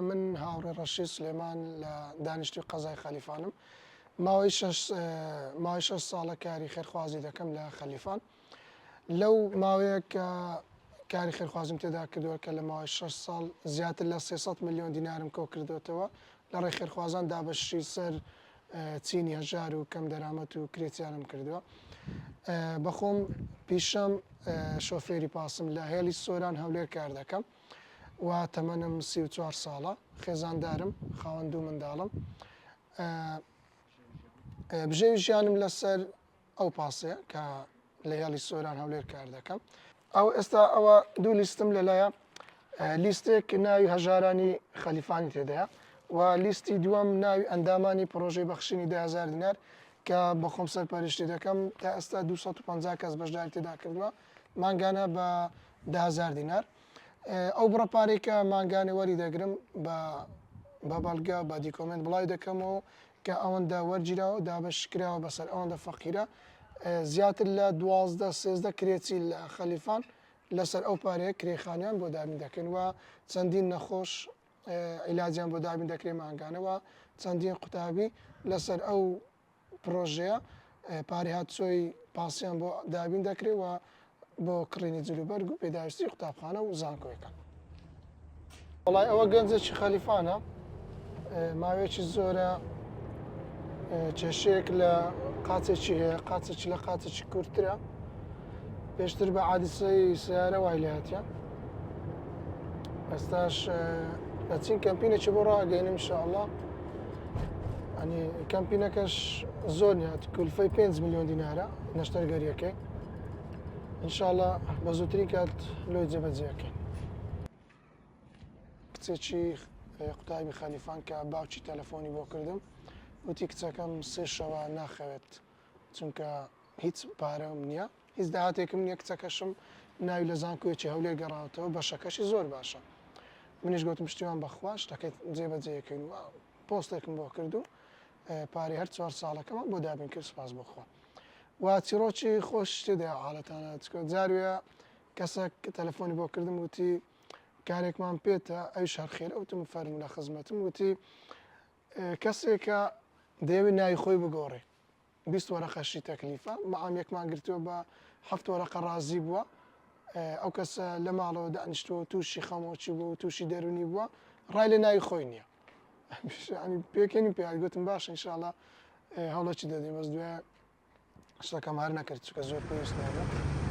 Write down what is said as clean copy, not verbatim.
من هاوڕێ ڕەشید سلێمان لە دانیشتوی قەزای خەلیفانم ماوەی 6 ساڵە کاری خێرخوازی دەکەم لە خەلیفان لەو ماوەیە کە کاری خێرخوازیم تێدا کردووە کە لە ماوەی 6 ساڵ زیاتر لە 300 میلیۆن دینارم کۆ کردوێتەوە لە ڕێی خێرخوازان دابەشی سەر چینی هەژار و کەم دەرامەت و کرێتیانم کردووە بەخۆم پیشەم شۆفێری پاسم لە هێلی سۆران هەولێر کار دەکەم و تەمەنم 34 ساڵە خێزاندارم خاوەن دوو منداڵم بژێوی ژیانم لەسەر ئەو پاسەیە کە لە هێڵی سۆران هەولێر کار دەکەم ئێستا ئەوە دوو لیستم لەلایە لیستێک ناوی هەژارانی خەلیفانی تێدایە و لیستی دووەم ناوی ئەندامانی پرۆژەی بەخشینی 10,000 دینار کە بە خۆم سەرپەرشتی دەکەم تا ئێستا 250 کەس بەشداری تێدا کردووە مانگانە بە 10,000 دینار ئەو بڕەپارەی کە مانگانێ وەری دەگرم بە بەڵگە بە دیکۆمنت بڵای دەکەمەوە کە ئەوەندە وەرگیراوە دابەشکراوە بەسەر ئەوەندە فەقیرە زیاتر لە 12-13 کرێچی لە خەلیفان لەسەر ئەو پارەیە کرێخانیان بۆ دابین دەکەن و چەندین نەخۆش عیلاجیان بۆ دابین دەکرێت مانگانەوە چەندین قوتابی لەسەر ئەو پرۆژەیە پارەی هاتچۆی پاسییان بۆ دابین دەکرێت و بۆ کڕینی جلوبەرگ و پێداویستی قوتابخانە و زانکۆیەکان وڵای ئەوە گەنجێکی خەلیفانە ماوەیەکی زۆرە کێشەیەک لە قاچێکی هەیە قاچێکی لە قاچێکی کورتترە پێشتر بە عادیسەی سیارە وای لە هاتیە ئێستاش دەچین کەمپینێکی بۆ ڕاگەینم ئینشاءڵڵا ئەنی کەمپینەکەش زۆر نیات کولفەی 5 میلیۆن دینارە نەشتەرگەریەکەی ئینشاءڵڵا بە زووترین کات لۆی جێبەجێەکەین کچێکی قوتابی خەلیفان کە باوکی تەلەفۆنی بۆ کردم وتی کچەکەم 3 شەوە ناخەوێت چونکە هیچ پارەم نییە هیچ داهاتێکم نییە کچەکەشم ناوی لە زانکۆیەکی هەولێر گەڕاوەتەوە بەشەکەشی زۆر باشە منیش گوتم پشتیوان بەخوا شتەکەیت جێبەجێەکەین و پۆستێکم بۆ کرد و پارەی هەر 4 ساڵەکەمە بۆ دابین کرد سپاس بخوا و چیرۆکی خۆش تێدا حاڵەتانە جاروێ کەسێک تەلەفۆنی بۆ کردم وتی کارێکمان پێێتە ئەویش هەر خێرە وتم فەرمو لە خزمەتم وتی کەسێکە دەیەوێت ناوی خۆی بگۆڕێ 20 وەرەقەشی تەکلیفە مەعامێکمان گرتووە بە 7 وەرەقە ڕازی بووە ئەو کەسە لە ماڵەوە دانیشتووە تووشی خەمۆکی بوو و تووشی دەرونی بووە ڕای لە ناوی خۆی نییە پێکەنی پێ گوتم باش ئینشاءڵڵا هەوڵەکی دەدەین بەس دوێ شتەکەم هەر نەکرد چکە زۆر پێویست نابێت